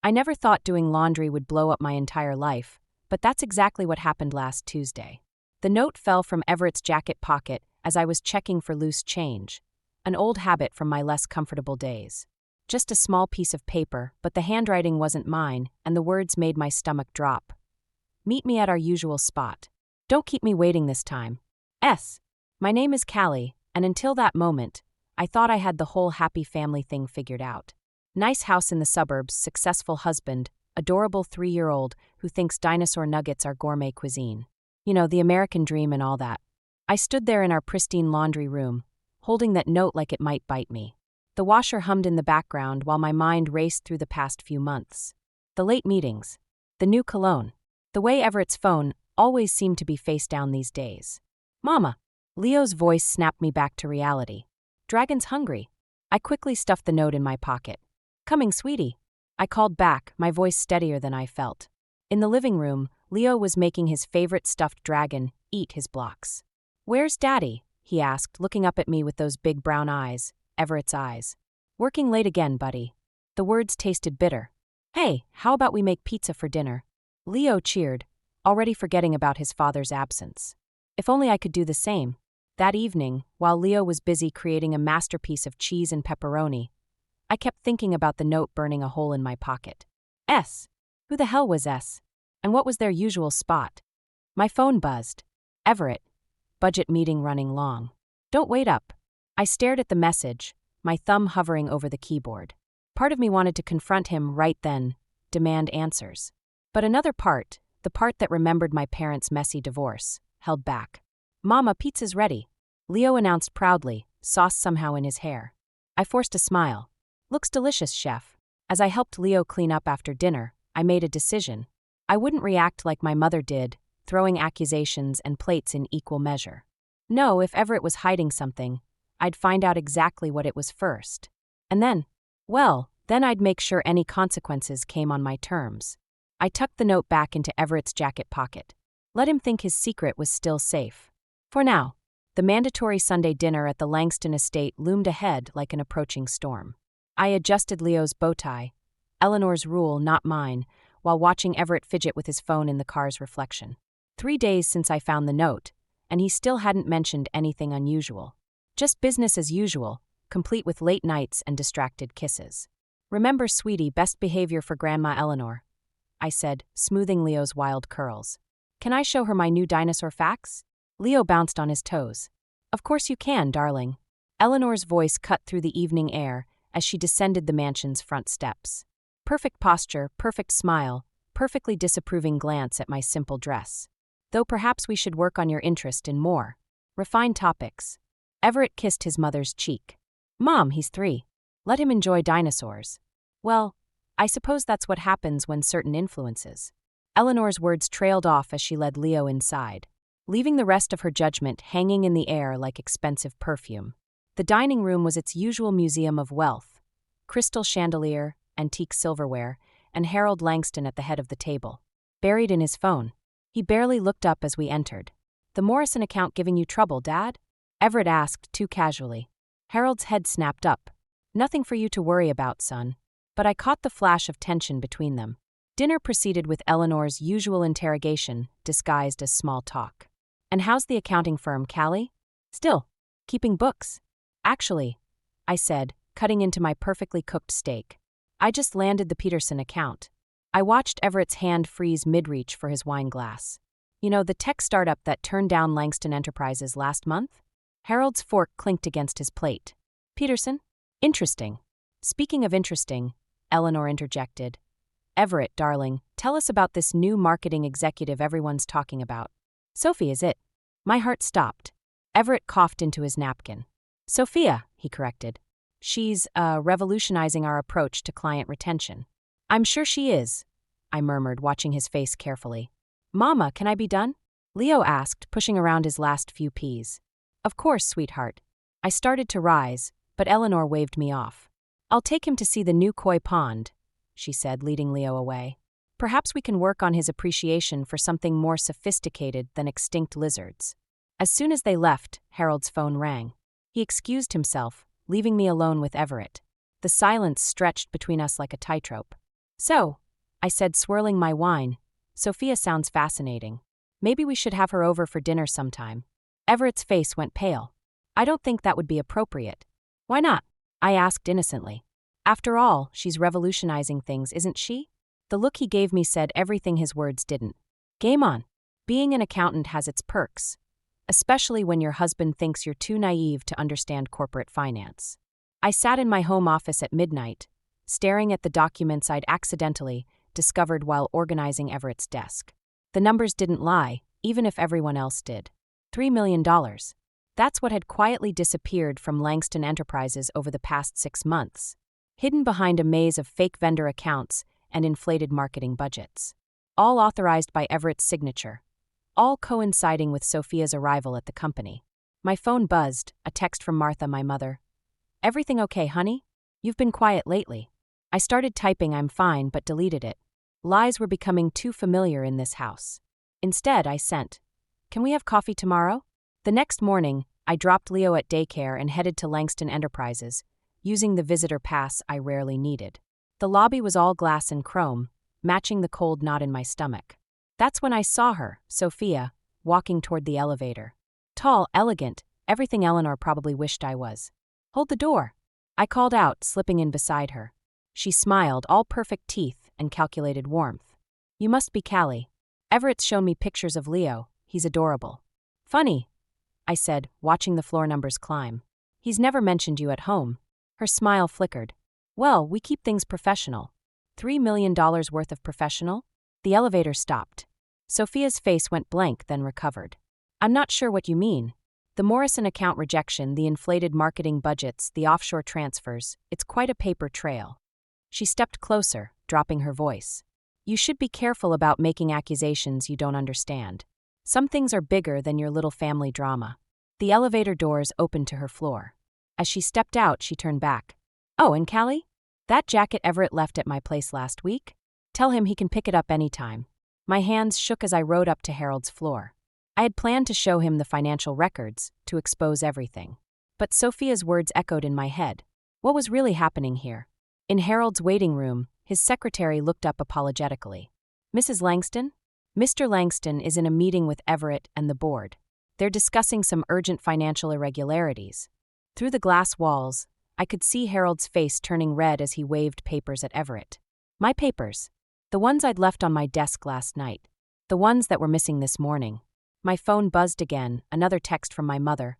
I never thought doing laundry would blow up my entire life, but that's exactly what happened last Tuesday. The note fell from Everett's jacket pocket as I was checking for loose change, an old habit from my less comfortable days. Just a small piece of paper, but the handwriting wasn't mine, and the words made my stomach drop. Meet me at our usual spot. Don't keep me waiting this time. S. My name is Callie, and until that moment, I thought I had the whole happy family thing figured out. Nice house in the suburbs, successful husband, adorable 3-year-old who thinks dinosaur nuggets are gourmet cuisine. You know, the American dream and all that. I stood there in our pristine laundry room, holding that note like it might bite me. The washer hummed in the background while my mind raced through the past few months. The late meetings. The new cologne. The way Everett's phone always seemed to be face down these days. Mama. Leo's voice snapped me back to reality. Dragon's hungry. I quickly stuffed the note in my pocket. Coming, sweetie. I called back, my voice steadier than I felt. In the living room, Leo was making his favorite stuffed dragon eat his blocks. Where's Daddy? He asked, looking up at me with those big brown eyes, Everett's eyes. Working late again, buddy. The words tasted bitter. Hey, how about we make pizza for dinner? Leo cheered, already forgetting about his father's absence. If only I could do the same. That evening, while Leo was busy creating a masterpiece of cheese and pepperoni, I kept thinking about the note burning a hole in my pocket. S. Who the hell was S? And what was their usual spot? My phone buzzed. Everett. Budget meeting running long. Don't wait up. I stared at the message, my thumb hovering over the keyboard. Part of me wanted to confront him right then, demand answers. But another part, the part that remembered my parents' messy divorce, held back. Mama, pizza's ready. Leo announced proudly, sauce somehow in his hair. I forced a smile. Looks delicious, chef. As I helped Leo clean up after dinner, I made a decision. I wouldn't react like my mother did, throwing accusations and plates in equal measure. No, if Everett was hiding something, I'd find out exactly what it was first. And then I'd make sure any consequences came on my terms. I tucked the note back into Everett's jacket pocket. Let him think his secret was still safe. For now, the mandatory Sunday dinner at the Langston estate loomed ahead like an approaching storm. I adjusted Leo's bow tie, Eleanor's rule, not mine, while watching Everett fidget with his phone in the car's reflection. 3 days since I found the note, and he still hadn't mentioned anything unusual. Just business as usual, complete with late nights and distracted kisses. Remember, sweetie, best behavior for Grandma Eleanor, I said, smoothing Leo's wild curls. Can I show her my new dinosaur facts? Leo bounced on his toes. Of course you can, darling. Eleanor's voice cut through the evening air as she descended the mansion's front steps. Perfect posture, perfect smile, perfectly disapproving glance at my simple dress. Though perhaps we should work on your interest in more refined topics. Everett kissed his mother's cheek. Mom, he's 3. Let him enjoy dinosaurs. Well, I suppose that's what happens when certain influences. Eleanor's words trailed off as she led Leo inside, leaving the rest of her judgment hanging in the air like expensive perfume. The dining room was its usual museum of wealth. Crystal chandelier, antique silverware, and Harold Langston at the head of the table, buried in his phone. He barely looked up as we entered. The Morrison account giving you trouble, Dad? Everett asked, too casually. Harold's head snapped up. Nothing for you to worry about, son. But I caught the flash of tension between them. Dinner proceeded with Eleanor's usual interrogation, disguised as small talk. And how's the accounting firm, Callie? Still, keeping books. Actually, I said, cutting into my perfectly cooked steak. I just landed the Peterson account. I watched Everett's hand freeze mid-reach for his wine glass. You know, the tech startup that turned down Langston Enterprises last month? Harold's fork clinked against his plate. Peterson? Interesting. Speaking of interesting, Eleanor interjected. Everett, darling, tell us about this new marketing executive everyone's talking about. Sophie, is it? My heart stopped. Everett coughed into his napkin. Sophia, he corrected. She's, revolutionizing our approach to client retention. I'm sure she is, I murmured, watching his face carefully. Mama, can I be done? Leo asked, pushing around his last few peas. Of course, sweetheart. I started to rise, but Eleanor waved me off. I'll take him to see the new koi pond, she said, leading Leo away. Perhaps we can work on his appreciation for something more sophisticated than extinct lizards. As soon as they left, Harold's phone rang. He excused himself, leaving me alone with Everett. The silence stretched between us like a tightrope. So, I said, swirling my wine, Sophia sounds fascinating. Maybe we should have her over for dinner sometime. Everett's face went pale. I don't think that would be appropriate. Why not? I asked innocently. After all, she's revolutionizing things, isn't she? The look he gave me said everything his words didn't. Game on. Being an accountant has its perks, especially when your husband thinks you're too naive to understand corporate finance. I sat in my home office at midnight, staring at the documents I'd accidentally discovered while organizing Everett's desk. The numbers didn't lie, even if everyone else did. $3 million. That's what had quietly disappeared from Langston Enterprises over the past 6 months, hidden behind a maze of fake vendor accounts and inflated marketing budgets. All authorized by Everett's signature, all coinciding with Sophia's arrival at the company. My phone buzzed, a text from Martha, my mother. Everything okay, honey? You've been quiet lately. I started typing I'm fine but deleted it. Lies were becoming too familiar in this house. Instead, I sent, can we have coffee tomorrow? The next morning, I dropped Leo at daycare and headed to Langston Enterprises, using the visitor pass I rarely needed. The lobby was all glass and chrome, matching the cold knot in my stomach. That's when I saw her, Sophia, walking toward the elevator. Tall, elegant, everything Eleanor probably wished I was. Hold the door. I called out, slipping in beside her. She smiled, all perfect teeth and calculated warmth. You must be Callie. Everett's shown me pictures of Leo. He's adorable. Funny, I said, watching the floor numbers climb. He's never mentioned you at home. Her smile flickered. Well, we keep things professional. $3 million worth of professional? The elevator stopped. Sophia's face went blank, then recovered. I'm not sure what you mean. The Morrison account rejection, the inflated marketing budgets, the offshore transfers, it's quite a paper trail. She stepped closer, dropping her voice. You should be careful about making accusations you don't understand. Some things are bigger than your little family drama. The elevator doors opened to her floor. As she stepped out, she turned back. Oh, and Callie? That jacket Everett left at my place last week? Tell him he can pick it up anytime. My hands shook as I rode up to Harold's floor. I had planned to show him the financial records, to expose everything. But Sophia's words echoed in my head. What was really happening here? In Harold's waiting room, his secretary looked up apologetically. Mrs. Langston? Mr. Langston is in a meeting with Everett and the board. They're discussing some urgent financial irregularities. Through the glass walls, I could see Harold's face turning red as he waved papers at Everett. My papers. The ones I'd left on my desk last night. The ones that were missing this morning. My phone buzzed again, another text from my mother.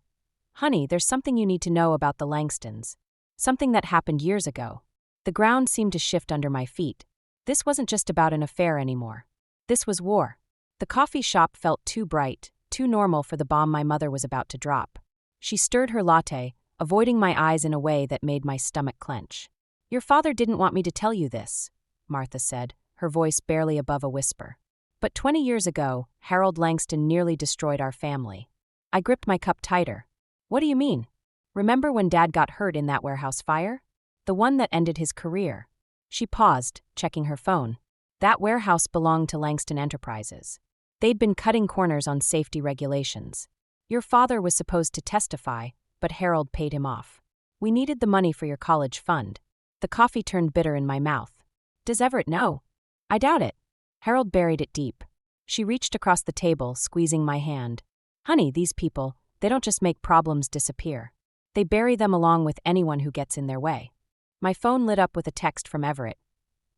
Honey, there's something you need to know about the Langstons. Something that happened years ago. The ground seemed to shift under my feet. This wasn't just about an affair anymore. This was war. The coffee shop felt too bright, too normal for the bomb my mother was about to drop. She stirred her latte, avoiding my eyes in a way that made my stomach clench. Your father didn't want me to tell you this, Martha said, her voice barely above a whisper. But 20 years ago, Harold Langston nearly destroyed our family. I gripped my cup tighter. What do you mean? Remember when Dad got hurt in that warehouse fire? The one that ended his career. She paused, checking her phone. That warehouse belonged to Langston Enterprises. They'd been cutting corners on safety regulations. Your father was supposed to testify, but Harold paid him off. We needed the money for your college fund. The coffee turned bitter in my mouth. Does Everett know? I doubt it. Harold buried it deep. She reached across the table, squeezing my hand. Honey, these people, they don't just make problems disappear. They bury them along with anyone who gets in their way. My phone lit up with a text from Everett.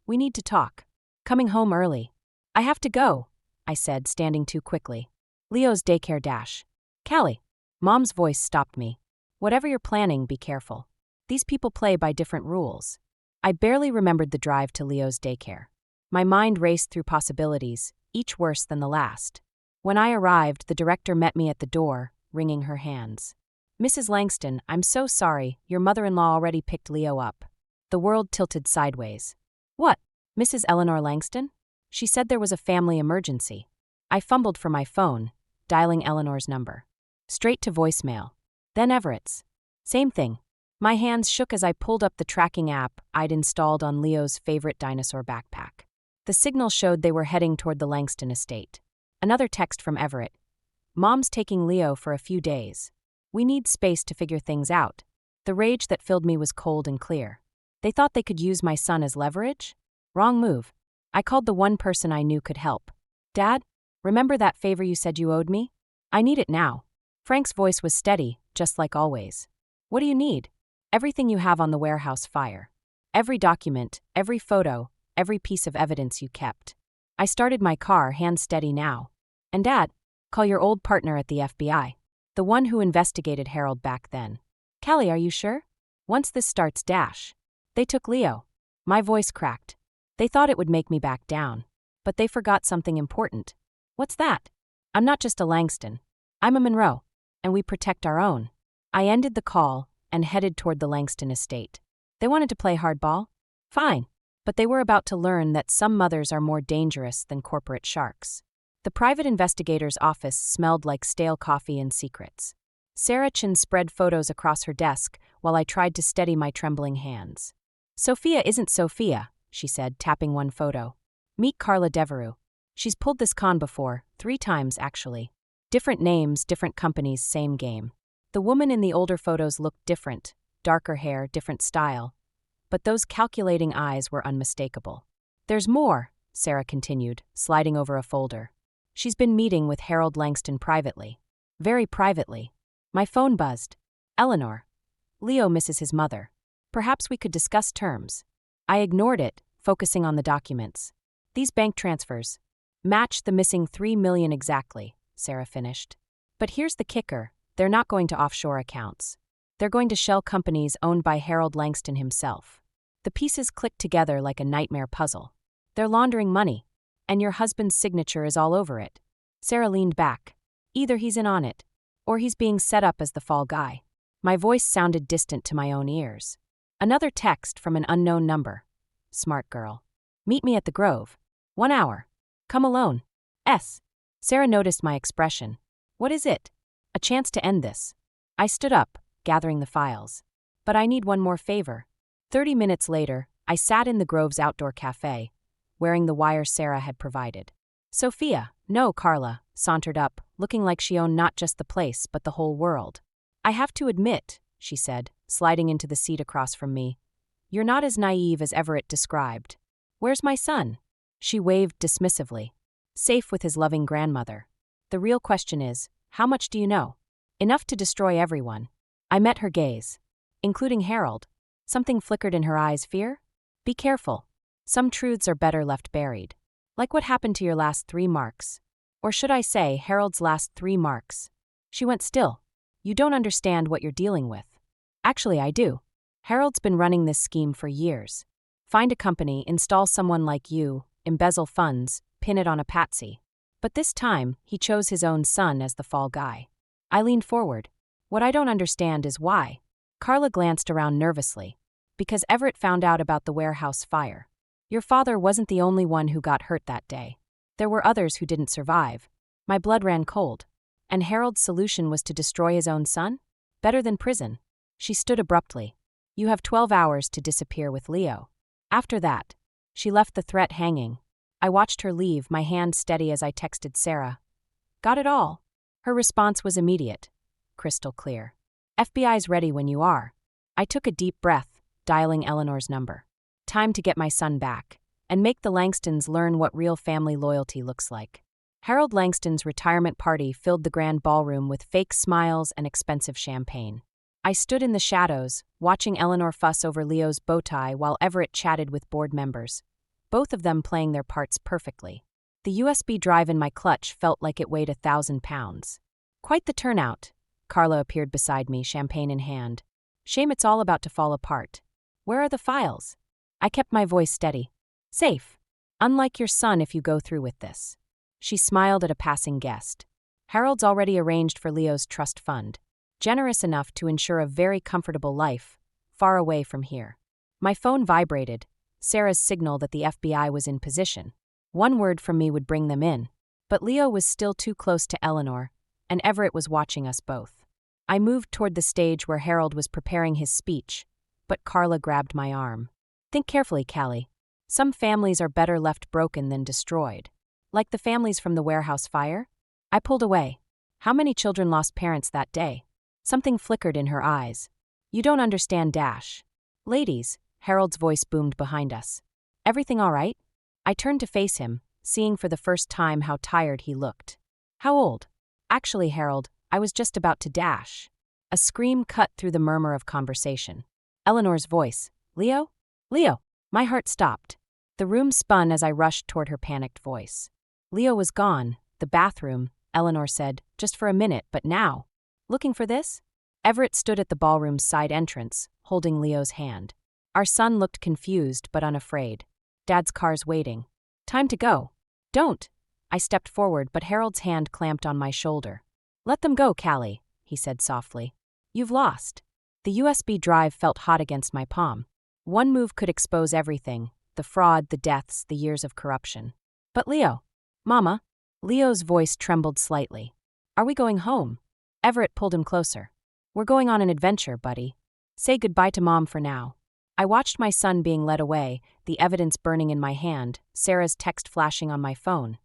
We need to talk. Coming home early. I have to go, I said, standing too quickly. Leo's daycare dash. Callie. Mom's voice stopped me. Whatever you're planning, be careful. These people play by different rules. I barely remembered the drive to Leo's daycare. My mind raced through possibilities, each worse than the last. When I arrived, the director met me at the door, wringing her hands. Mrs. Langston, I'm so sorry, your mother-in-law already picked Leo up. The world tilted sideways. What? Mrs. Eleanor Langston? She said there was a family emergency. I fumbled for my phone, dialing Eleanor's number. Straight to voicemail. Then Everett's. Same thing. My hands shook as I pulled up the tracking app I'd installed on Leo's favorite dinosaur backpack. The signal showed they were heading toward the Langston estate. Another text from Everett. Mom's taking Leo for a few days. We need space to figure things out. The rage that filled me was cold and clear. They thought they could use my son as leverage? Wrong move. I called the one person I knew could help. Dad, remember that favor you said you owed me? I need it now. Frank's voice was steady, just like always. What do you need? Everything you have on the warehouse fire. Every document, every photo, every piece of evidence you kept. I started my car, hand steady now. And Dad, call your old partner at the FBI. The one who investigated Harold back then. Callie, are you sure? Once this starts, dash. They took Leo. My voice cracked. They thought it would make me back down. But they forgot something important. What's that? I'm not just a Langston. I'm a Monroe. And we protect our own. I ended the call and headed toward the Langston estate. They wanted to play hardball? Fine. But they were about to learn that some mothers are more dangerous than corporate sharks. The private investigator's office smelled like stale coffee and secrets. Sarah Chin spread photos across her desk while I tried to steady my trembling hands. Sophia isn't Sophia, she said, tapping one photo. Meet Carla Devereux. She's pulled this con before, 3 times actually. Different names, different companies, same game. The woman in the older photos looked different, darker hair, different style. But those calculating eyes were unmistakable. There's more, Sarah continued, sliding over a folder. She's been meeting with Harold Langston privately. Very privately. My phone buzzed. Eleanor. Leo misses his mother. Perhaps we could discuss terms. I ignored it, focusing on the documents. These bank transfers match the missing $3 million exactly, Sarah finished. But here's the kicker, they're not going to offshore accounts. They're going to shell companies owned by Harold Langston himself. The pieces click together like a nightmare puzzle. They're laundering money, and your husband's signature is all over it. Sarah leaned back. Either he's in on it, or he's being set up as the fall guy. My voice sounded distant to my own ears. Another text from an unknown number. Smart girl. Meet me at the Grove. 1 hour. Come alone. S. Sarah noticed my expression. What is it? A chance to end this. I stood up, gathering the files. But I need one more favor. 30 minutes later, I sat in the Grove's outdoor cafe, wearing the wire Sarah had provided. Sophia, no, Carla, sauntered up, looking like she owned not just the place but the whole world. I have to admit, she said, sliding into the seat across from me, you're not as naive as Everett described. Where's my son? She waved dismissively. Safe with his loving grandmother. The real question is, how much do you know? Enough to destroy everyone. I met her gaze. Including Harold. Something flickered in her eyes. Fear? Be careful. Some truths are better left buried. Like what happened to your last 3 marks. Or should I say, Harold's last 3 marks. She went still. You don't understand what you're dealing with. Actually, I do. Harold's been running this scheme for years. Find a company, install someone like you, embezzle funds, pin it on a patsy. But this time, he chose his own son as the fall guy. I leaned forward. What I don't understand is why. Carla glanced around nervously. Because Everett found out about the warehouse fire. Your father wasn't the only one who got hurt that day. There were others who didn't survive. My blood ran cold. And Harold's solution was to destroy his own son? Better than prison. She stood abruptly. You have 12 hours to disappear with Leo. After that, she left the threat hanging. I watched her leave, my hand steady as I texted Sarah. Got it all? Her response was immediate. Crystal clear. FBI's ready when you are. I took a deep breath, dialing Eleanor's number. Time to get my son back, and make the Langstons learn what real family loyalty looks like. Harold Langston's retirement party filled the grand ballroom with fake smiles and expensive champagne. I stood in the shadows, watching Eleanor fuss over Leo's bow tie while Everett chatted with board members, both of them playing their parts perfectly. The USB drive in my clutch felt like it weighed 1,000 pounds. Quite the turnout. Carla appeared beside me, champagne in hand. Shame it's all about to fall apart. Where are the files? I kept my voice steady. Safe. Unlike your son if you go through with this. She smiled at a passing guest. Harold's already arranged for Leo's trust fund. Generous enough to ensure a very comfortable life, far away from here. My phone vibrated, Sarah's signal that the FBI was in position. One word from me would bring them in. But Leo was still too close to Eleanor, and Everett was watching us both. I moved toward the stage where Harold was preparing his speech, but Carla grabbed my arm. Think carefully, Callie. Some families are better left broken than destroyed. Like the families from the warehouse fire? I pulled away. How many children lost parents that day? Something flickered in her eyes. You don't understand, Dash. Ladies, Harold's voice boomed behind us. Everything all right? I turned to face him, seeing for the first time how tired he looked. How old? Actually, Harold, I was just about to dash. A scream cut through the murmur of conversation. Eleanor's voice. Leo? Leo! My heart stopped. The room spun as I rushed toward her panicked voice. Leo was gone. The bathroom, Eleanor said, just for a minute, but now. Looking for this? Everett stood at the ballroom's side entrance, holding Leo's hand. Our son looked confused but unafraid. Dad's car's waiting. Time to go. Don't. I stepped forward, but Harold's hand clamped on my shoulder. Let them go, Callie, he said softly. You've lost. The USB drive felt hot against my palm. One move could expose everything, the fraud, the deaths, the years of corruption. But Leo. Mama. Leo's voice trembled slightly. Are we going home? Everett pulled him closer. We're going on an adventure, buddy. Say goodbye to Mom for now. I watched my son being led away, the evidence burning in my hand, Sarah's text flashing on my phone.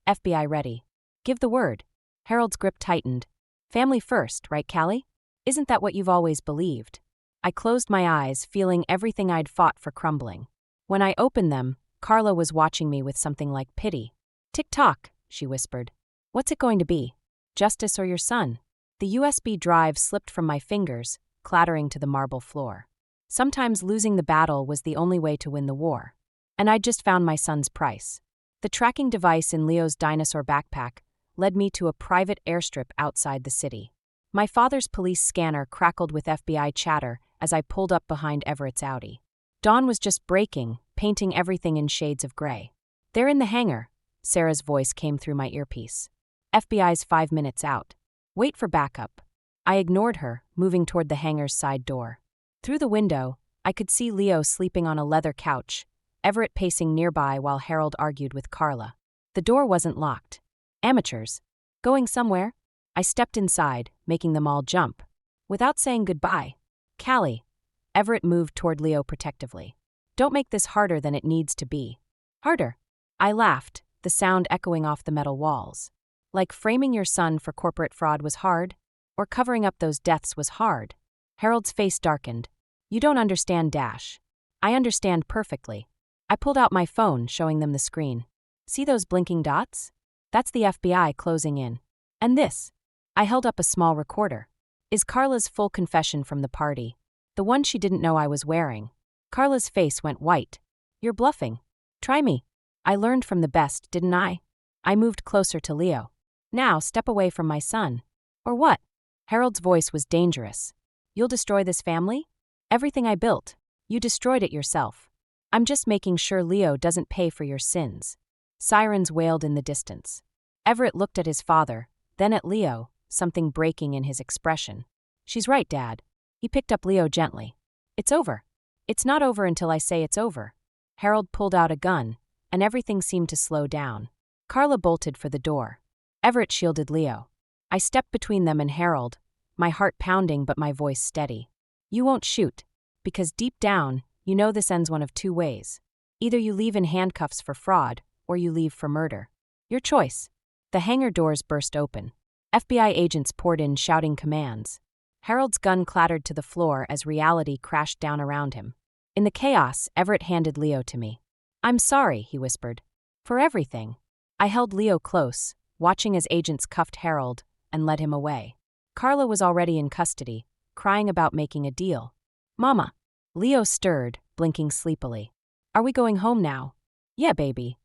FBI ready. Give the word. Harold's grip tightened. Family first, right, Callie? Isn't that what you've always believed? I closed my eyes, feeling everything I'd fought for crumbling. When I opened them, Carla was watching me with something like pity. Tick-tock, she whispered. What's it going to be? Justice or your son? The USB drive slipped from my fingers, clattering to the marble floor. Sometimes losing the battle was the only way to win the war. And I'd just found my son's price. The tracking device in Leo's dinosaur backpack led me to a private airstrip outside the city. My father's police scanner crackled with FBI chatter as I pulled up behind Everett's Audi. Dawn was just breaking, painting everything in shades of gray. They're in the hangar, Sarah's voice came through my earpiece. FBI's 5 minutes out. Wait for backup. I ignored her, moving toward the hangar's side door. Through the window, I could see Leo sleeping on a leather couch, Everett pacing nearby while Harold argued with Carla. The door wasn't locked. Amateurs. Going somewhere? I stepped inside, making them all jump. Without saying goodbye. Callie. Everett moved toward Leo protectively. Don't make this harder than it needs to be. Harder. I laughed, the sound echoing off the metal walls. Like framing your son for corporate fraud was hard? Or covering up those deaths was hard? Harold's face darkened. You don't understand, Dash. I understand perfectly. I pulled out my phone, showing them the screen. See those blinking dots? That's the FBI closing in. And this? I held up a small recorder. Is Carla's full confession from the party. The one she didn't know I was wearing. Carla's face went white. You're bluffing. Try me. I learned from the best, didn't I? I moved closer to Leo. Now step away from my son. Or what? Harold's voice was dangerous. You'll destroy this family? Everything I built. You destroyed it yourself. I'm just making sure Leo doesn't pay for your sins. Sirens wailed in the distance. Everett looked at his father, then at Leo, something breaking in his expression. She's right, Dad. He picked up Leo gently. It's over. It's not over until I say it's over. Harold pulled out a gun, and everything seemed to slow down. Carla bolted for the door. Everett shielded Leo. I stepped between them and Harold, my heart pounding but my voice steady. You won't shoot, because deep down, you know this ends one of two ways. Either you leave in handcuffs for fraud, or you leave for murder. Your choice. The hangar doors burst open. FBI agents poured in shouting commands. Harold's gun clattered to the floor as reality crashed down around him. In the chaos, Everett handed Leo to me. I'm sorry, he whispered. For everything. I held Leo close, watching as agents cuffed Harold and led him away. Carla was already in custody, crying about making a deal. Mama. Leo stirred, blinking sleepily. Are we going home now? Yeah, baby.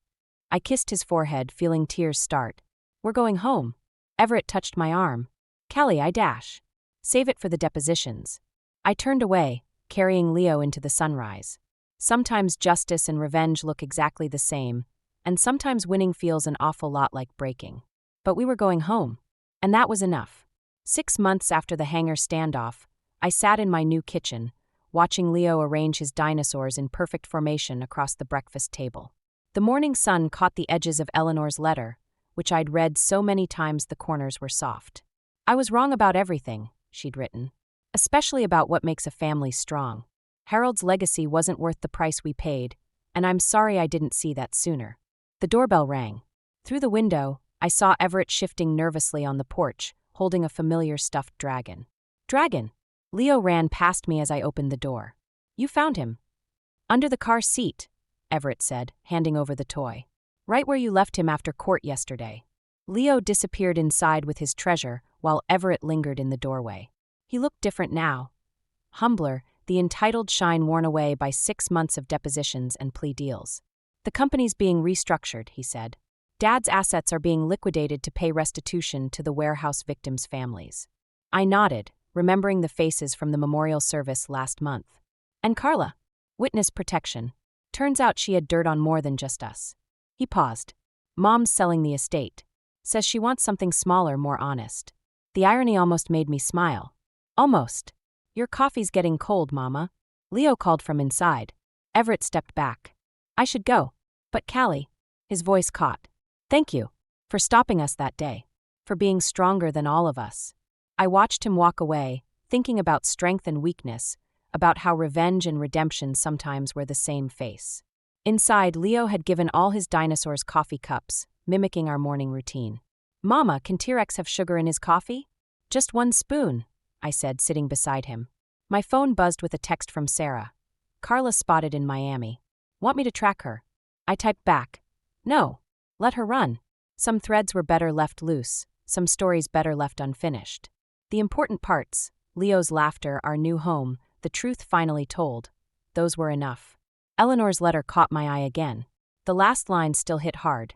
I kissed his forehead, feeling tears start. We're going home. Everett touched my arm. Callie, I dash. Save it for the depositions. I turned away, carrying Leo into the sunrise. Sometimes justice and revenge look exactly the same, and sometimes winning feels an awful lot like breaking. But we were going home, and that was enough. 6 months after the hangar standoff, I sat in my new kitchen, watching Leo arrange his dinosaurs in perfect formation across the breakfast table. The morning sun caught the edges of Eleanor's letter, which I'd read so many times the corners were soft. I was wrong about everything, she'd written, especially about what makes a family strong. Harold's legacy wasn't worth the price we paid, and I'm sorry I didn't see that sooner. The doorbell rang. Through the window, I saw Everett shifting nervously on the porch, holding a familiar stuffed dragon. Dragon! Leo ran past me as I opened the door. You found him. Under the car seat. Everett said, handing over the toy. Right where you left him after court yesterday. Leo disappeared inside with his treasure while Everett lingered in the doorway. He looked different now. Humbler, the entitled shine worn away by 6 months of depositions and plea deals. The company's being restructured, he said. Dad's assets are being liquidated to pay restitution to the warehouse victims' families. I nodded, remembering the faces from the memorial service last month. And Carla? Witness protection. Turns out she had dirt on more than just us. He paused. Mom's selling the estate. Says she wants something smaller, more honest. The irony almost made me smile. Almost. Your coffee's getting cold, Mama. Leo called from inside. Everett stepped back. I should go. But Callie. His voice caught. Thank you. For stopping us that day. For being stronger than all of us. I watched him walk away, thinking about strength and weakness, about how revenge and redemption sometimes wear the same face. Inside, Leo had given all his dinosaurs coffee cups, mimicking our morning routine. Mama, can T-Rex have sugar in his coffee? Just 1 spoon, I said, sitting beside him. My phone buzzed with a text from Sarah. Carla spotted in Miami. Want me to track her? I typed back. No. Let her run. Some threads were better left loose, some stories better left unfinished. The important parts, Leo's laughter, our new home, the truth finally told, those were enough. Eleanor's letter caught my eye again. The last line still hit hard.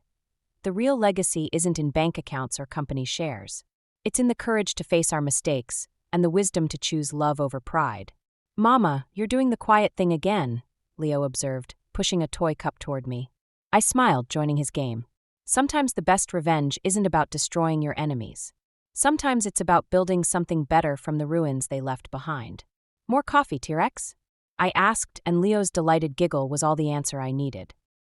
The real legacy isn't in bank accounts or company shares. It's in the courage to face our mistakes and the wisdom to choose love over pride. Mama, you're doing the quiet thing again, Leo observed, pushing a toy cup toward me. I smiled, joining his game. Sometimes the best revenge isn't about destroying your enemies. Sometimes it's about building something better from the ruins they left behind. More coffee, T-Rex? I asked, and Leo's delighted giggle was all the answer I needed.